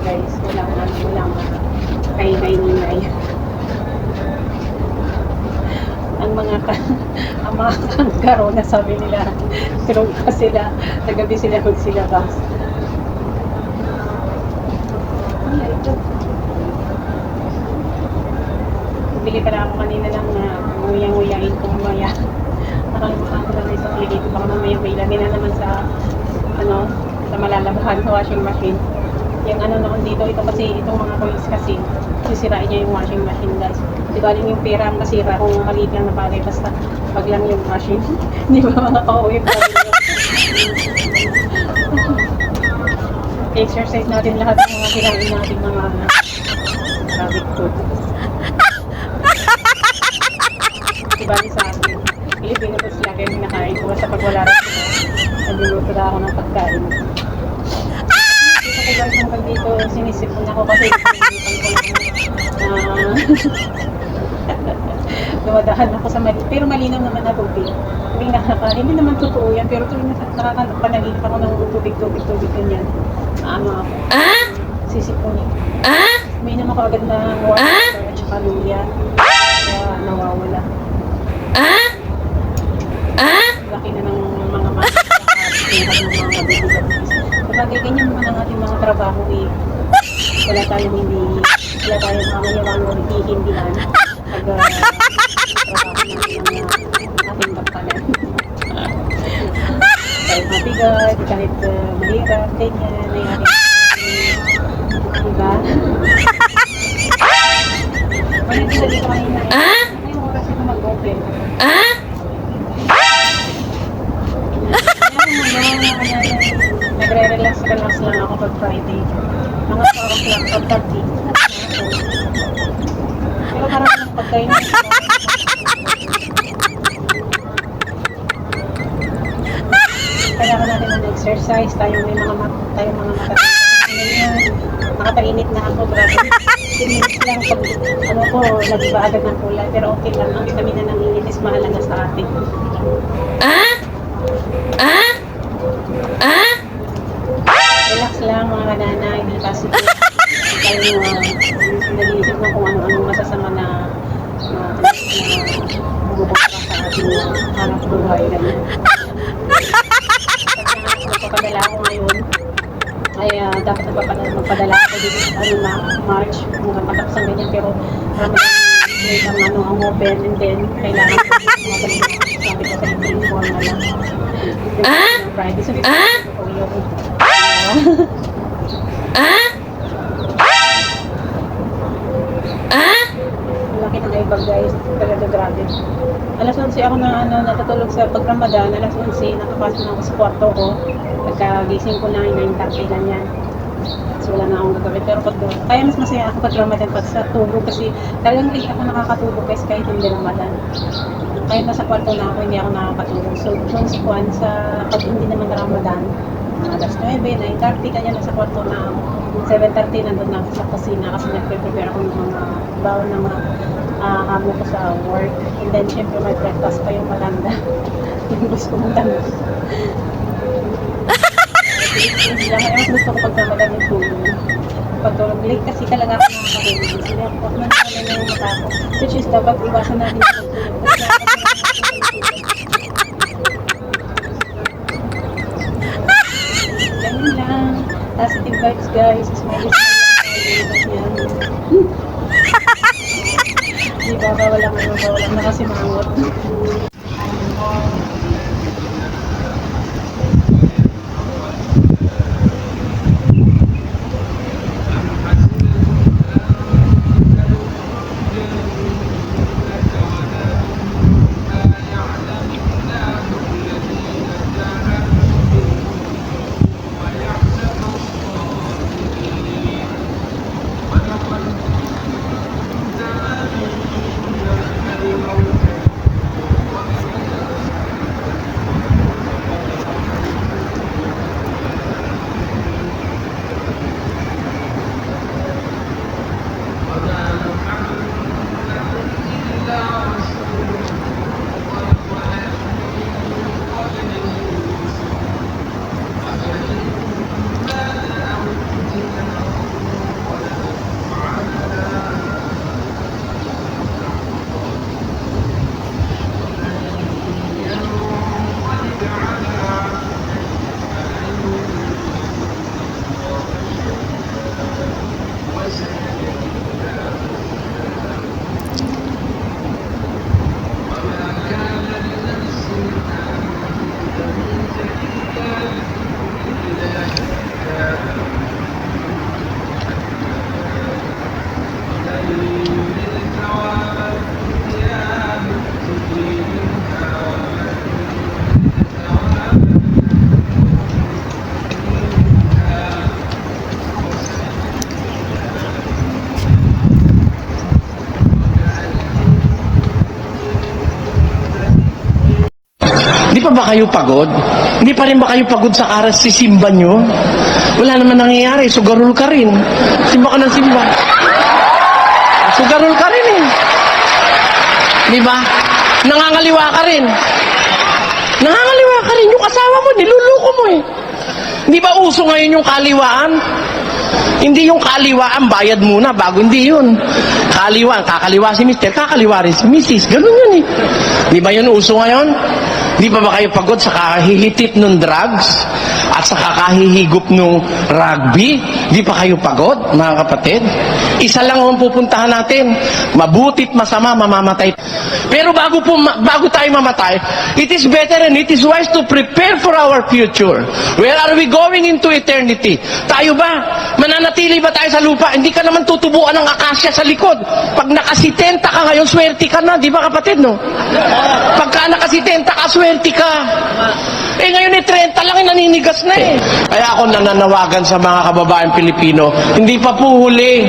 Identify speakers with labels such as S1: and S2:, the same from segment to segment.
S1: guys. Walang kay-kay-ninay. ang mga kanggaro na sabi nila tulog pa sila, nagabi sila magsilabas. Bili ka na ako kanina lang na nguyang-nguyain kong maya. Nakalimutan ko lang isang ligito, baka mamaya may ilagay na naman sa sa malalabahan sa washing machine. Yung noon dito, ito kasi, itong mga coils kasi sisirain niya yung washing machine, guys. Di ba yung pera ang masira kung maliit lang na bagay, basta pag lang yung machine. Di ba mga kauwi pa exercise natin lahat ng mga kailangan natin mga rabbit food. Di ba sa akin, Pilipino po sila kaya pinakain ko sa pag wala rin nagluluto na ako ng pagkain. Dito ko guys hanggang dito sinisipon ako kasi dumadahan ako sa mali, pero malinaw naman na tubig. Hindi naman totoo yan, pero tuloy nakakapanaginip ako ng tubig ganyan. Ako. Sisipunin. May naman ako agad na water at saka luya. Kaya nawawala. Laki na ng mga kapag ganyan naman ang ating mga trabaho eh. Wala tayong mamayawang hihindihan. Trabaho natin ang ating kapkanan. Kahit mabigat, kahit mahirap, ganyan, ay ating diba? May nagkita dito kanina eh. Ngayong oras ito mag-open. Nagre-relax lang ako pag Friday. Mga 4 o'clock pag party. Pero parang ng pagkain kailangan natin mag-exercise. Tayong mga mata. Nakatainit na ako, grabe. 10 minutes lang pag nag-iba agad ng kulay. Pero okay lang, ang vitamina ng init is mahalaga sa atin. Relax lang mga kanana, hindi kasi tayo nag-iisip na kung ano-ano masasama na bubukra sa ating hanap buhay. Pagpapadala ako ngayon, ay dapat magpadala ako dito na March, mga patapos ang ganyan, pero Ramadan ang open, and then kailangan ko sabi ko sa inform na lang. Friday, so dito ko yung laki ng ibag guys, talaga grabe. Alas 11 ako na natutulog sa pag-Ramadan, alas 11 nakapasok na ako sa kwarto ko. Pagkagising ko na 9:30 ganyan. So wala na akong gagawin, pero kaya mas masaya ako pag-Ramadan pag sa tulog kasi talagang late ako nakakatulog guys kahit hindi Ramadan. Kahit nasa kwarto na ako, hindi ako nakakatulog. So kung pag hindi naman Ramadan, alas 9, 9:30 kanya nasa kwarto na ako. 7:30 nandun na ako sa kusina kasi nag-prepare ako ng mga bawal na mga hamo ko sa work. And then syempre may breakfast pa yung malanda. Yung gusto mong tanong. Kaya mas gusto ko pagkamalan yung tulog. Pagtulog late kasi talaga ako nakakatulog. Sila ako naman na yung mata ko. Which is dapat iwasan natin yung pagtulog. Ganyan lang. Positive vibes guys. Smile yan. Diba bawalang na kasi mangot.
S2: Hindi pa ba kayo pagod? Hindi pa rin ba kayo pagod sa aras sisimba nyo? Wala naman nangyayari, sugarol ka rin. Simba ka ng simba. Sugarol ka rin eh. Di ba? Nangangaliwa ka rin. Nangangaliwa ka rin. Yung asawa mo, niluluko mo eh. Di ba uso ngayon yung kaliwaan? Hindi yung kaliwaan, bayad muna bago, hindi yun. Kaliwaan, kakaliwa si mister, kakaliwa rin si misis. Ganun yun eh. Di ba yun uso ngayon? Di pa ba kayo pagod sa kahihitit ng drugs at sa kakahihigop ng rugby? Di pa kayo pagod, mga kapatid? Isa lang ang pupuntahan natin. Mabutit masama, mamamatay. Pero bago tayo mamatay, it is better and it is wise to prepare for our future. Where are we going into eternity? Tayo ba? Mananatili ba tayo sa lupa? Hindi ka naman tutubuan ng akasya sa likod. Pag nakasitenta ka ngayon, swerte ka na. Di ba kapatid, no? Pagka nakasitenta ka, swerte ka. Eh ngayon 30 lang naninigas na eh. Kaya ako nananawagan sa mga kababaeng Pilipino, hindi pa po huli.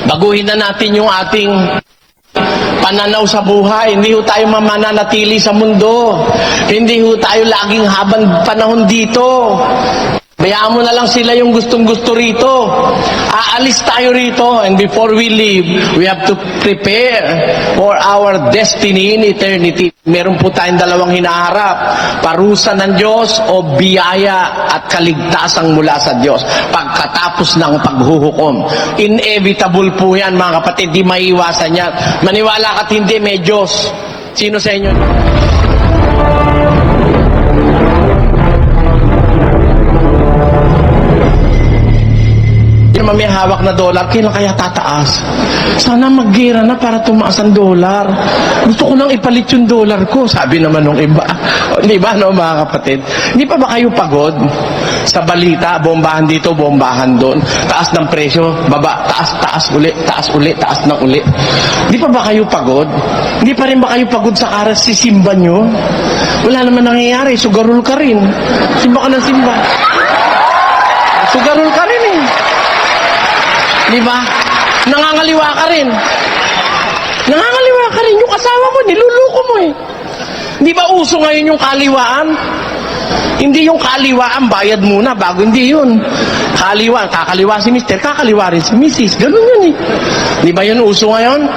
S2: Baguhin na natin yung ating pananaw sa buhay. Hindi ho tayo mamananatili sa mundo. Hindi ho tayo laging habang panahon dito. Bayaan mo na lang sila yung gustong-gusto rito. Aalis tayo rito, and before we leave, we have to prepare for our destiny in eternity. Meron po tayong dalawang hinaharap. Parusa ng Diyos o biyaya at kaligtasang mula sa Diyos pagkatapos ng paghuhukom. Inevitable po yan, mga kapatid. Di maiiwasan yan. Maniwala ka't hindi, may Diyos. Sino sa inyo? May hawak na dollar, kailan kaya tataas? Sana mag-gira na para tumaas ang dollar. Gusto ko nang ipalit yung dollar ko, sabi naman nung iba. Di ba, no, mga kapatid? Hindi pa ba kayo pagod sa balita? Bombahan dito, bombahan doon. Taas ng presyo, baba, taas uli, taas ng uli. Di pa ba kayo pagod? Hindi pa rin ba kayo pagod sa aras sisimba nyo? Wala naman nangyayari, sugarol ka rin. Simba ka ng simba. Sugarol ka rin eh. Di ba? Nangangaliwa ka rin. Nangangaliwa ka rin. Yung asawa mo, niluluko mo eh. Di ba uso ngayon yung kaliwaan? Hindi yung kaliwaan, bayad muna bago, hindi yun. Kaliwa, kakaliwa si mister, kakaliwa rin si misis. Ganun yun eh. Di ba yun uso ngayon?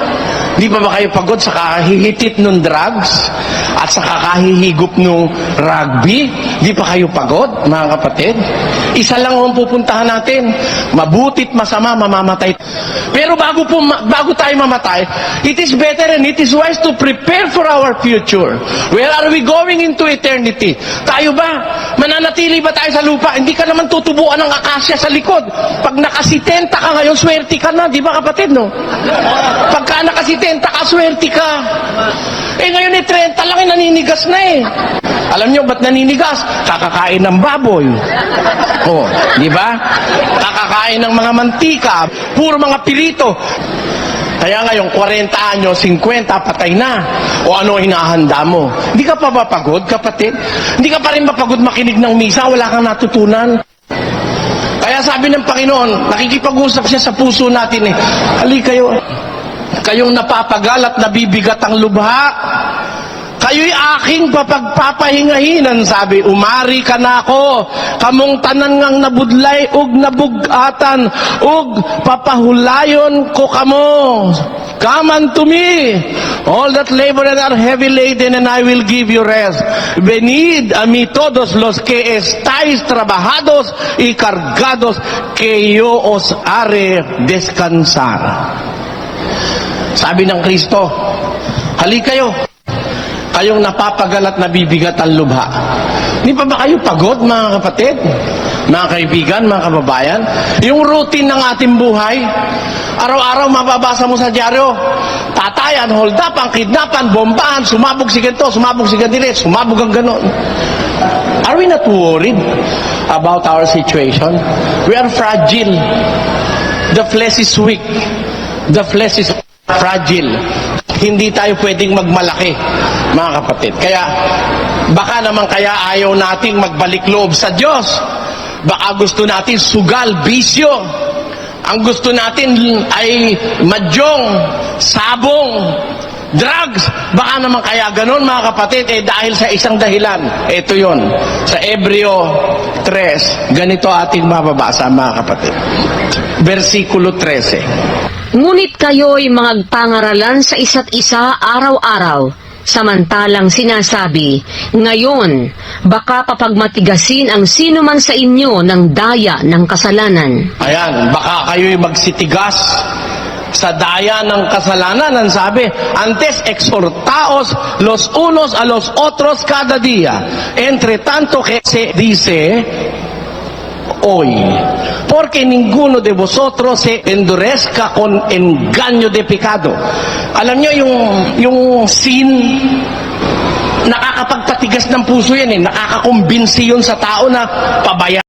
S2: Di pa ba kayo pagod sa kahihitit ng drugs at sa kakahihigop ng rugby? Di pa kayo pagod, mga kapatid? Isa lang ang pupuntahan natin. Mabutit masama, mamamatay. Pero bago tayo mamatay, it is better and it is wise to prepare for our future. Where are we going into eternity? Tayo ba? Mananatili ba tayo sa lupa? Hindi ka naman tutubuan ng akasya sa likod. Pag nakasitenta ka ngayon, swerte ka na. Di ba kapatid, no? Pagka nakasitenta ka, swerte ka. Eh ngayon 30 lang naninigas na eh. Alam nyo ba't naninigas? Kakakain ng baboy. Oh, di ba? Kakakain ng mga mantika, puro mga pirito. Kaya ngayon, 40 anyo, 50, patay na. O ano hinahanda mo? Hindi ka pa ba pagod, kapatid? Hindi ka pa rin mapagod makinig ng misa? Wala kang natutunan? Kaya sabi ng Panginoon, nakikipag-usap siya sa puso natin eh. Hali kayo, kayong napapagal at nabibigat ang lubha. Kayo'y aking papagpapahingahinan, sabi, umari ka na ako, kamong tanan ngang nabudlay, ug nabugatan, ug papahulayon ko kamo. Come unto me, all that labor and are heavy laden, and I will give you rest. Venid a mí todos los que estáis trabajados y cargados, que yo os haré descansar. Sabi ng Kristo, hali kayo, kayong napapagal at nabibigat ang lubha. Di pa ba kayo pagod, mga kapatid? Mga kaibigan, mga kababayan, yung routine ng ating buhay, araw-araw mababasa mo sa dyaryo, tatayan, hold up, ang kidnapan, bombahan, sumabog si ganito, sumabog si ganito, sumabog ang ganon. Are we not worried about our situation? We are fragile. The flesh is weak. The flesh is fragile. Hindi tayo pwedeng magmalaki, mga kapatid. Kaya, baka naman kaya ayaw nating magbalik loob sa Diyos. Baka gusto natin sugal, bisyo. Ang gusto natin ay madyong, sabong, drugs. Baka naman kaya ganun, mga kapatid, dahil sa isang dahilan. Ito yon sa Hebreo 3, ganito ating mababasa, mga kapatid. Versikulo 13.
S3: Ngunit kayo'y magpangaralan sa isa't isa araw-araw, samantalang sinasabi, ngayon, baka papagmatigasin ang sino man sa inyo ng daya ng kasalanan.
S2: Ayan, baka kayo'y magsitigas sa daya ng kasalanan. Ang sabi, antes exhortaos los unos a los otros cada día, entre tanto que se dice hoy, porque ninguno de vosotros se endurezca con engaño de pecado. Alam nyo, yung sin, nakakapagpatigas ng puso yan, nakakakumbinsi yun sa tao na pabayaan